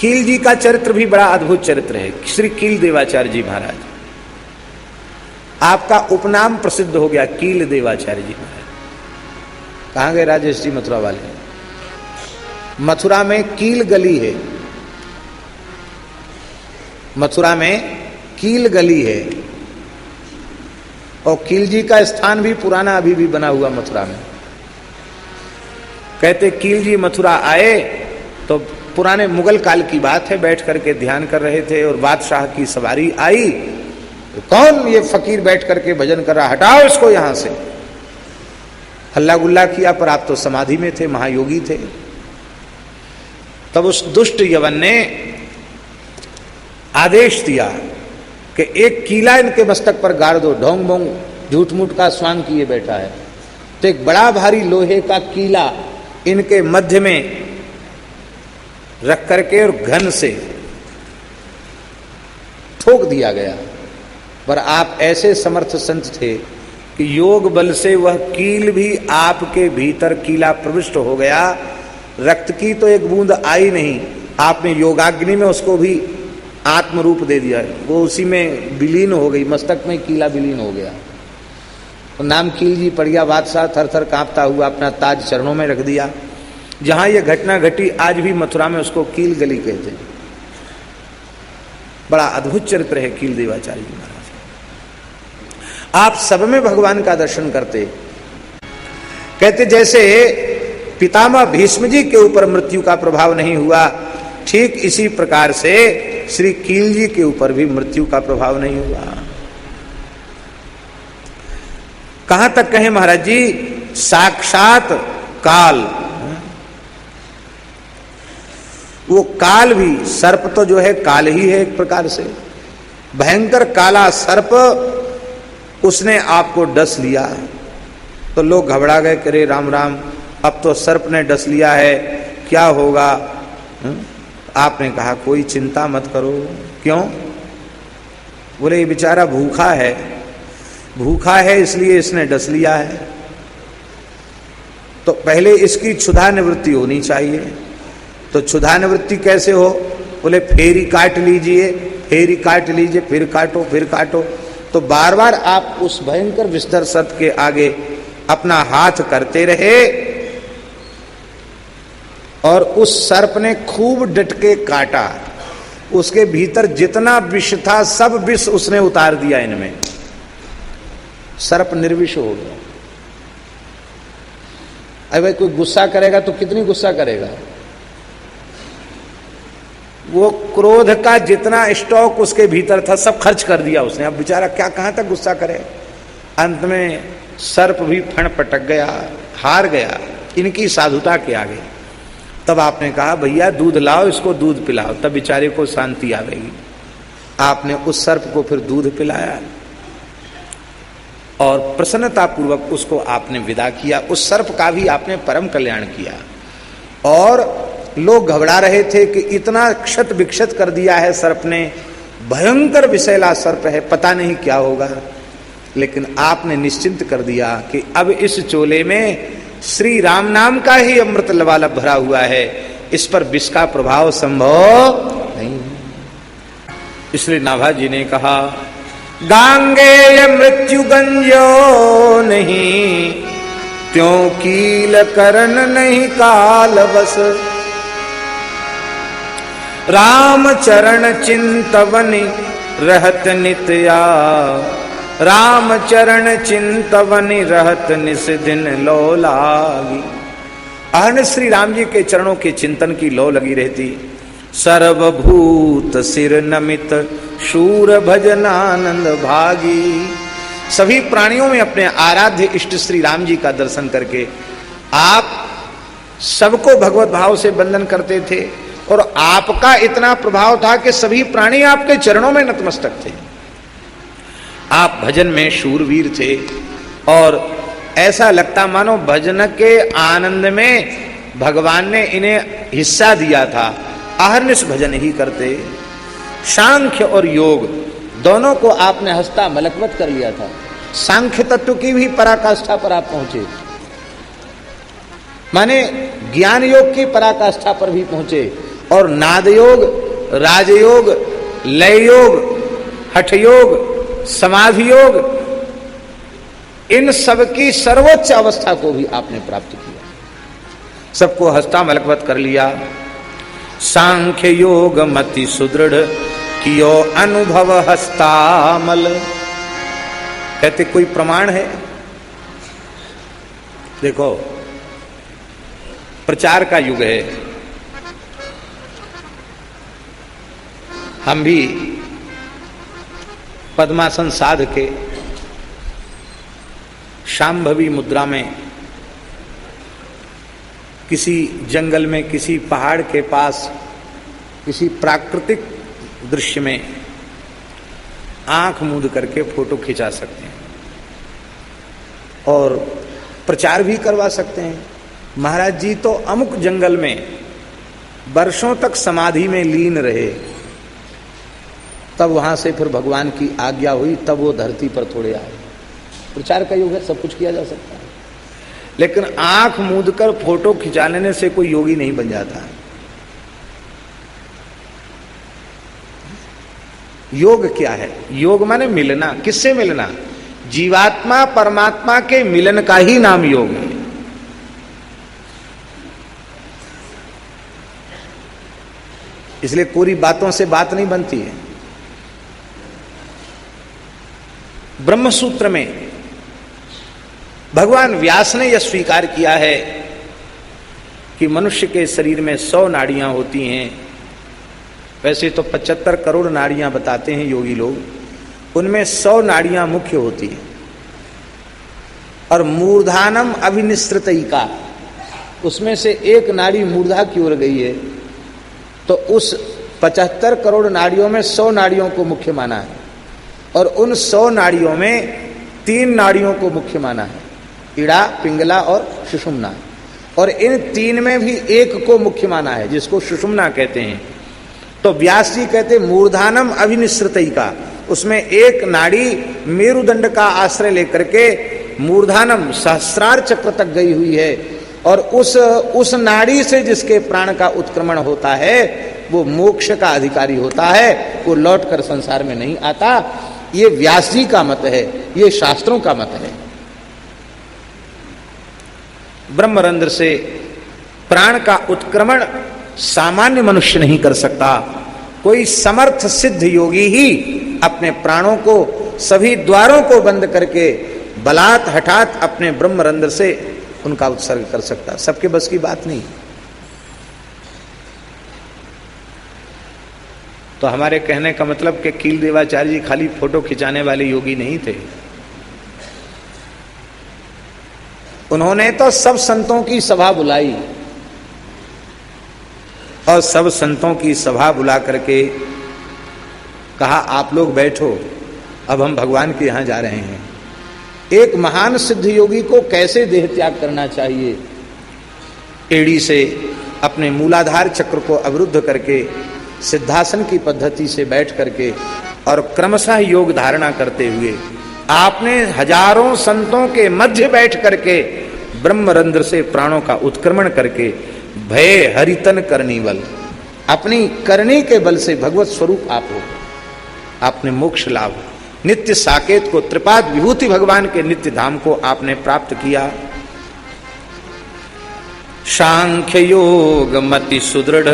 कील जी का चरित्र भी बड़ा अद्भुत चरित्र है। श्री कील देवाचार्य जी महाराज, आपका उपनाम प्रसिद्ध हो गया कील देवाचार्य जी महाराज। कहां गए राजेश जी मथुरा वाले? मथुरा में कील गली है, मथुरा में कील गली है, और कील जी का स्थान भी पुराना अभी भी बना हुआ मथुरा में। कहते कील जी मथुरा आए तो पुराने मुगल काल की बात है, बैठ करके ध्यान कर रहे थे और बादशाह की सवारी आई। तो कौन ये फकीर बैठ करके भजन कर रहा, हटाओ इसको यहां से। हल्ला गुल्ला किया, पर आप तो समाधि में थे, महायोगी थे। तब उस दुष्ट यवन ने आदेश दिया कि एक कीला इनके मस्तक पर गाड़ दो। ढोंग बोंग झूठ मूठ का स्वांग किए बैठा है। तो एक बड़ा भारी लोहे का कीला इनके मध्य में रख करके और घन से ठोक दिया गया। पर आप ऐसे समर्थ संत थे कि योग बल से वह कील भी आपके भीतर कीला प्रविष्ट हो गया। रक्त की तो एक बूंद आई नहीं, आपने योगाग्नि में उसको भी आत्म रूप दे दिया, वो उसी में विलीन हो गई, मस्तक में कीला विलीन हो गया। तो नाम कील जी पड़ गया। बादशाह थर थर कांपता हुआ अपना ताज चरणों में रख दिया। जहां यह घटना घटी आज भी मथुरा में उसको कील गली कहते हैं। बड़ा अद्भुत चरित्र है कील देवाचार्य जी महाराज। आप सब में भगवान का दर्शन करते। कहते जैसे पितामह भीष्म जी के ऊपर मृत्यु का प्रभाव नहीं हुआ, ठीक इसी प्रकार से श्री कील जी के ऊपर भी मृत्यु का प्रभाव नहीं हुआ। कहां तक कहें महाराज जी, साक्षात काल, वो काल भी, सर्प तो जो है काल ही है एक प्रकार से, भयंकर काला सर्प उसने आपको डस लिया। तो लोग घबरा गए, करे राम राम, अब तो सर्प ने डस लिया है, क्या होगा? आपने कहा कोई चिंता मत करो। क्यों? बोले ये बेचारा भूखा है, भूखा है इसलिए इसने डस लिया है, तो पहले इसकी क्षुधा निवृत्ति होनी चाहिए। तो क्षुधा निवृत्ति कैसे हो? बोले फेरी काट लीजिए, फेरी काट लीजिए, फिर काटो, फिर काटो। तो बार बार आप उस भयंकर विस्तर सर्प के आगे अपना हाथ करते रहे और उस सर्प ने खूब डटके काटा। उसके भीतर जितना विष था सब विष उसने उतार दिया इनमें, सर्प निर्विष हो गया। अरे भाई कोई गुस्सा करेगा तो कितनी गुस्सा करेगा? वो क्रोध का जितना स्टॉक उसके भीतर था सब खर्च कर दिया उसने। अब बेचारा क्या कहां तक गुस्सा करे? अंत में सर्प भी फण पटक गया, हार गया इनकी साधुता के आगे। तब आपने कहा भैया दूध लाओ, इसको दूध पिलाओ, तब बेचारे को शांति आवेगी। आपने उस सर्प को फिर दूध पिलाया और प्रसन्नता पूर्वक उसको आपने विदा किया। उस सर्प का भी आपने परम कल्याण किया। और लोग घबरा रहे थे कि इतना क्षत विक्षत कर दिया है सर्प ने, भयंकर विषैला सर्प है, पता नहीं क्या होगा। लेकिन आपने निश्चिंत कर दिया कि अब इस चोले में श्री राम नाम का ही अमृत लबालब भरा हुआ है, इस पर विष का प्रभाव संभव नहीं। इसलिए नाभा जी ने कहा गांगेय मृत्यु गंजो नहीं, त्यों कील करन नहीं काल बस। राम चरण चिंतवनि रहत नित्या, राम चरण चिंतवनि रहत निस दिन लो लागी। अहन श्री राम जी के चरणों के चिंतन की लो लगी रहती। सर्वभूत सिर नमित शूर भजनानंद भागी। सभी प्राणियों में अपने आराध्य इष्ट श्री राम जी का दर्शन करके आप सबको भगवत भाव से बंधन करते थे और आपका इतना प्रभाव था कि सभी प्राणी आपके चरणों में नतमस्तक थे। आप भजन में शूरवीर थे और ऐसा लगता मानो भजन के आनंद में भगवान ने इन्हें हिस्सा दिया था। अहर्निश भजन ही करते। सांख्य और योग दोनों को आपने हस्ता मलकवत कर लिया था। सांख्य तत्व की भी पराकाष्ठा पर आप पहुंचे, माने ज्ञान योग की पराकाष्ठा पर भी पहुंचे और नाद योग, राजयोग, लय योग, हठ योग, समाधि योग, इन सब की सर्वोच्च अवस्था को भी आपने प्राप्त किया, सबको हस्तामलकवत कर लिया। सांख्य योग मति सुदृढ़ कियो अनुभव हस्तामल। कहते कोई प्रमाण है? देखो, प्रचार का युग है, हम भी पद्मासन साध के शांभवी मुद्रा में किसी जंगल में, किसी पहाड़ के पास, किसी प्राकृतिक दृश्य में आंख मूंद करके फोटो खिंचा सकते हैं और प्रचार भी करवा सकते हैं। महाराज जी तो अमुक जंगल में वर्षों तक समाधि में लीन रहे, तब वहां से फिर भगवान की आज्ञा हुई, तब वो धरती पर थोड़े आए। प्रचार का युग है, सब कुछ किया जा सकता है, लेकिन आंख मूंद कर फोटो खिंचा लेने से कोई योगी नहीं बन जाता। योग क्या है? योग माने मिलना। किससे मिलना? जीवात्मा परमात्मा के मिलन का ही नाम योग है। इसलिए कोरी बातों से बात नहीं बनती है। ब्रह्मसूत्र में भगवान व्यास ने यह स्वीकार किया है कि मनुष्य के शरीर में 100 नाड़ियां होती हैं। वैसे तो 75 करोड़ नाड़ियां बताते हैं योगी लोग, उनमें 100 नाड़ियां मुख्य होती हैं। और मूर्धानम अभिनिश्रितैका, उसमें से एक नाड़ी मूर्धा की ओर गई है, तो उस 75 करोड़ नाड़ियों में 100 नाड़ियों को मुख्य माना है, और उन 100 नाड़ियों में 3 नाड़ियों को मुख्य माना है, इड़ा, पिंगला और सुषुम्ना। और इन 3 में भी एक को मुख्य माना है, जिसको सुषुम्ना कहते हैं। तो व्यास जी कहते मूर्धानम अभिनिश्रितैका, उसमें एक नाड़ी मेरुदंड का आश्रय लेकर के मूर्धानम सहस्रार चक्र तक गई हुई है, और उस नाड़ी से जिसके प्राण का उत्क्रमण होता है वो मोक्ष का अधिकारी होता है, वो लौटकर संसार में नहीं आता। ये व्यास जी का मत है, ये शास्त्रों का मत है। ब्रह्मरंध्र से प्राण का उत्क्रमण सामान्य मनुष्य नहीं कर सकता। कोई समर्थ सिद्ध योगी ही अपने प्राणों को, सभी द्वारों को बंद करके बलात् हठात अपने ब्रह्मरंध्र से उनका उत्सर्ग कर सकता। सबके बस की बात नहीं। तो हमारे कहने का मतलब कि कील देवाचार्य जी खाली फोटो खिंचाने वाले योगी नहीं थे। उन्होंने तो सब संतों की सभा बुलाई, और सब संतों की सभा बुला करके कहा आप लोग बैठो, अब हम भगवान के यहां जा रहे हैं। एक महान सिद्ध योगी को कैसे देह त्याग करना चाहिए, एड़ी से अपने मूलाधार चक्र को अवरुद्ध करके सिद्धासन की पद्धति से बैठ करके और क्रमशः योग धारणा करते हुए आपने हजारों संतों के मध्य बैठ करके ब्रह्मरंध्र से प्राणों का उत्क्रमण करके भय हरितन करनी बल, अपनी करनी के बल से भगवत स्वरूप आप हो, आपने मोक्ष लाभ, नित्य साकेत को, त्रिपाद विभूति भगवान के नित्य धाम को आपने प्राप्त किया। सांख्य योग मति सुदृढ़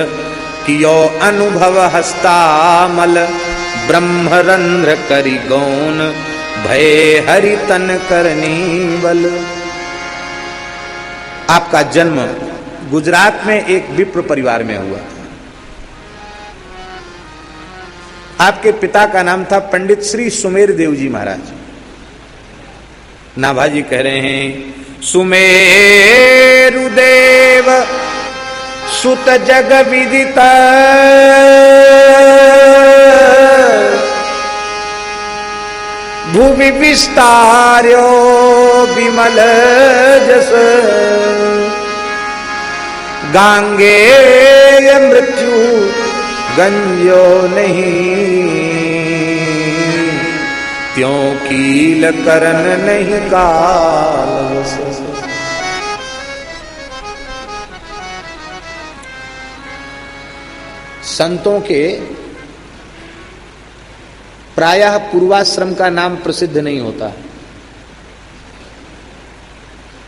कियो अनुभव हस्तामल, ब्रह्मरंध्र करि गौन भय हरितन करनी बल। आपका जन्म गुजरात में एक विप्र परिवार में हुआ था। आपके पिता का नाम था पंडित श्री सुमेर देव जी महाराज। नाभाजी कह रहे हैं सुमेरु देव सुत जग विदित, भुवि विस्तार्यो विमल जस, गांगेय मृत्यु गंजो नहीं, त्यों कील करन नहीं काल। संतों के प्रायः पूर्वाश्रम का नाम प्रसिद्ध नहीं होता,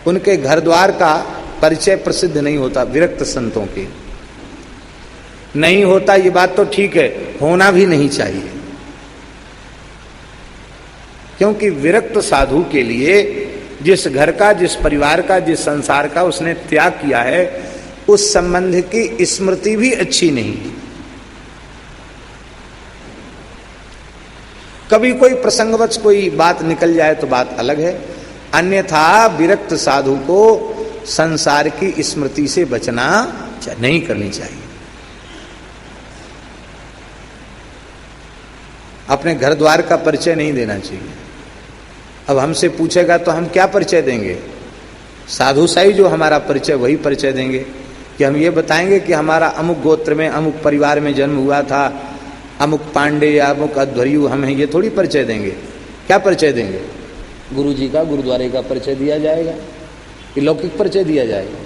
उनके घर द्वार का परिचय प्रसिद्ध नहीं होता। विरक्त संतों के नहीं होता, ये बात तो ठीक है, होना भी नहीं चाहिए, क्योंकि विरक्त साधु के लिए जिस घर का, जिस परिवार का, जिस संसार का उसने त्याग किया है, उस संबंध की स्मृति भी अच्छी नहीं। कभी कोई प्रसंगवश कोई बात निकल जाए तो बात अलग है, अन्यथा विरक्त साधु को संसार की स्मृति से बचना नहीं करनी चाहिए। अपने घर द्वार का परिचय नहीं देना चाहिए। अब हमसे पूछेगा तो हम क्या परिचय देंगे? साधु साई जो हमारा परिचय वही परिचय देंगे कि हम ये बताएंगे कि हमारा अमुक गोत्र में, अमुक परिवार में जन्म हुआ था, अमुक पांडे या अमुक अध्वर्यु हम हैं, ये थोड़ी परिचय देंगे। क्या परिचय देंगे? गुरु जी का, गुरुद्वारे का परिचय दिया जाएगा कि लौकिक परिचय दिया जाएगा?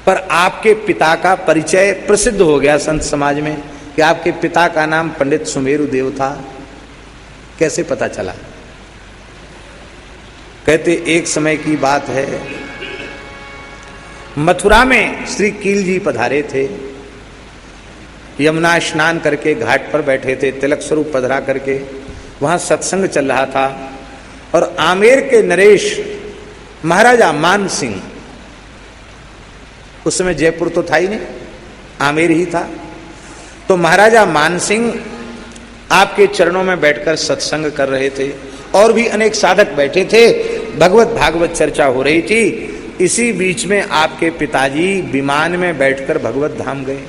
पर आपके पिता का परिचय प्रसिद्ध हो गया संत समाज में कि आपके पिता का नाम पंडित सुमेरु देव था। कैसे पता चला? कहते एक समय की बात है, मथुरा में श्री कील जी पधारे थे, यमुना स्नान करके घाट पर बैठे थे, तिलक स्वरूप पधरा करके, वहां सत्संग चल रहा था और आमेर के नरेश महाराजा मान सिंह, उस समय जयपुर तो था ही नहीं, आमेर ही था, तो महाराजा मान सिंह आपके चरणों में बैठकर सत्संग कर रहे थे और भी अनेक साधक बैठे थे, भगवत भागवत चर्चा हो रही थी। इसी बीच में आपके पिताजी विमान में बैठकर भगवत धाम गए।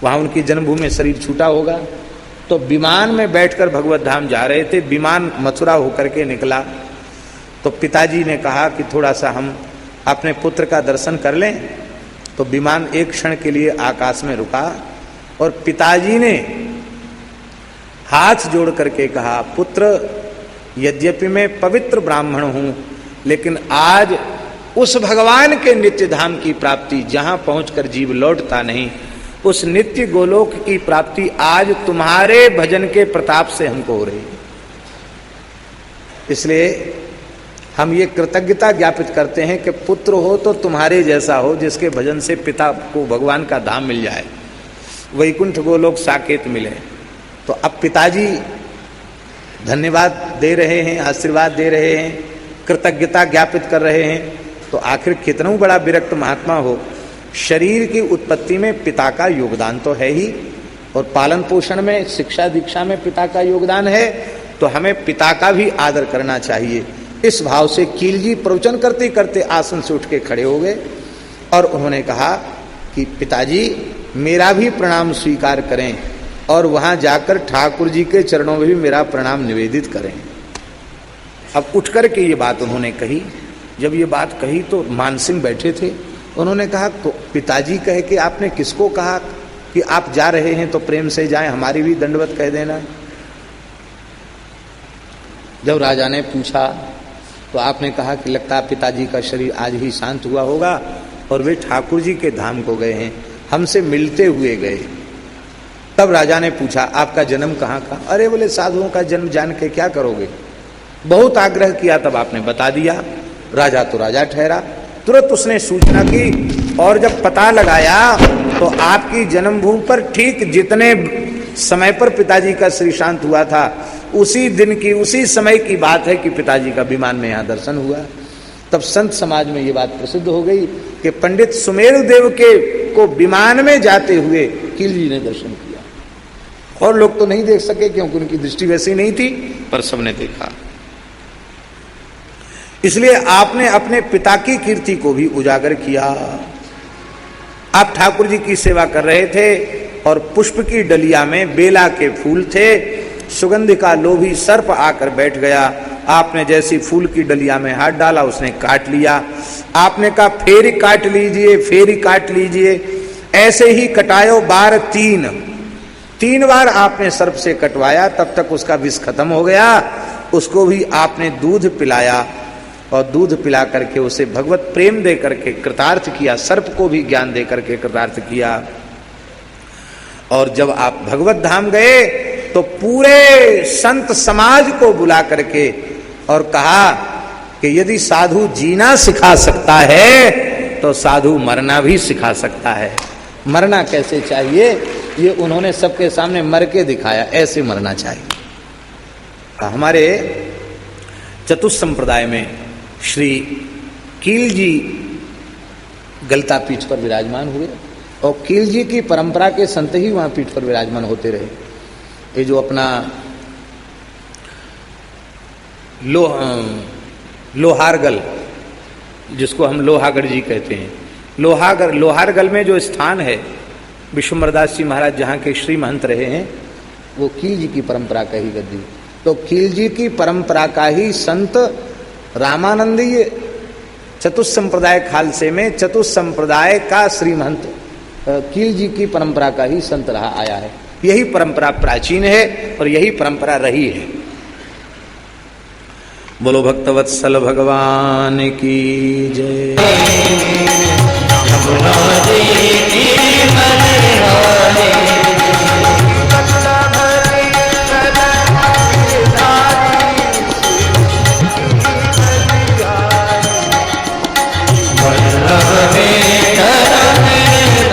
वहां उनकी जन्मभूमि में शरीर छूटा होगा, तो विमान में बैठकर भगवत धाम जा रहे थे। विमान मथुरा होकर के निकला तो पिताजी ने कहा कि थोड़ा सा हम अपने पुत्र का दर्शन कर लें। तो विमान एक क्षण के लिए आकाश में रुका और पिताजी ने हाथ जोड़ करके कहा, पुत्र, यद्यपि मैं पवित्र ब्राह्मण हूं, लेकिन आज उस भगवान के नित्य धाम की प्राप्ति जहां पहुंचकर जीव लौटता नहीं, उस नित्य गोलोक की प्राप्ति आज तुम्हारे भजन के प्रताप से हमको हो रही है। इसलिए हम ये कृतज्ञता ज्ञापित करते हैं कि पुत्र हो तो तुम्हारे जैसा हो, जिसके भजन से पिता को भगवान का धाम मिल जाए, वैकुंठ गोलोक साकेत मिले। तो अब पिताजी धन्यवाद दे रहे हैं, आशीर्वाद दे रहे हैं, कृतज्ञता ज्ञापित कर रहे हैं। तो आखिर कितना बड़ा विरक्त महात्मा हो, शरीर की उत्पत्ति में पिता का योगदान तो है ही, और पालन पोषण में, शिक्षा दीक्षा में पिता का योगदान है, तो हमें पिता का भी आदर करना चाहिए। इस भाव से कील जी प्रवचन करते करते आसन से उठ के खड़े हो गए और उन्होंने कहा कि पिताजी मेरा भी प्रणाम स्वीकार करें और वहां जाकर ठाकुर जी के चरणों में भी मेरा प्रणाम निवेदित करें। अब उठ कर के ये बात उन्होंने कही। जब ये बात कही तो मान सिंह बैठे थे, उन्होंने कहा पिताजी कहे कि आपने किसको कहा कि आप जा रहे हैं तो प्रेम से जाएं, हमारी भी दंडवत कह देना। जब राजा ने पूछा तो आपने कहा कि लगता है पिताजी का शरीर आज ही शांत हुआ होगा और वे ठाकुर जी के धाम को गए हैं, हमसे मिलते हुए गए। तब राजा ने पूछा आपका जन्म कहाँ का? अरे बोले साधुओं का जन्म जान के क्या करोगे? बहुत आग्रह किया, तब आपने बता दिया। राजा तो राजा ठहरा, तुरंत उसने सूचना की और जब पता लगाया तो आपकी जन्मभूमि पर ठीक जितने समय पर पिताजी का श्री शांत हुआ था, उसी दिन की, उसी समय की बात है कि पिताजी का विमान में यहाँ दर्शन हुआ। तब संत समाज में ये बात प्रसिद्ध हो गई कि पंडित सुमेरु देव के को विमान में जाते हुए कील जी ने दर्शन किया। और लोग तो नहीं देख सके क्योंकि उनकी दृष्टि वैसी नहीं थी, पर सबने देखा। इसलिए आपने अपने पिता की कीर्ति को भी उजागर किया। आप ठाकुर जी की सेवा कर रहे थे और पुष्प की डलिया में बेला के फूल थे, सुगंध का लोभी सर्प आकर बैठ गया। आपने जैसी फूल की डलिया में हाथ डाला, उसने काट लिया। आपने कहा फेरी काट लीजिए, फेरी काट लीजिए। ऐसे ही कटायो बार तीन बार आपने सर्प से कटवाया, तब तक उसका विष खत्म हो गया। उसको भी आपने दूध पिलाया और दूध पिला करके उसे भगवत प्रेम दे करके कृतार्थ किया, सर्प को भी ज्ञान दे करके कृतार्थ किया। और जब आप भगवत धाम गए तो पूरे संत समाज को बुला करके और कहा कि यदि साधु जीना सिखा सकता है तो साधु मरना भी सिखा सकता है। मरना कैसे चाहिए ये उन्होंने सबके सामने मर के दिखाया, ऐसे मरना चाहिए। हमारे चतुष्ट संप्रदाय में श्री कील जी गलता पीठ पर विराजमान हुए और कील जी की परंपरा के संत ही वहां पीठ पर विराजमान होते रहे। ये जो अपना लोहारगल, जिसको हम लोहागढ़ जी कहते हैं, लोहारगल में जो स्थान है विश्वम्बरदास जी महाराज जहाँ के श्री महंत रहे हैं, वो कील जी की परंपरा का ही गद्दी। तो कील जी की परंपरा का ही संत रामानंदीय चतुष्ट संप्रदाय खालसे में चतुष्ट संप्रदाय का श्री महंत कील जी की परंपरा का ही संत रहा आया है। यही परंपरा प्राचीन है और यही परंपरा रही है। बोलो भक्तवत्सल भगवान की जय।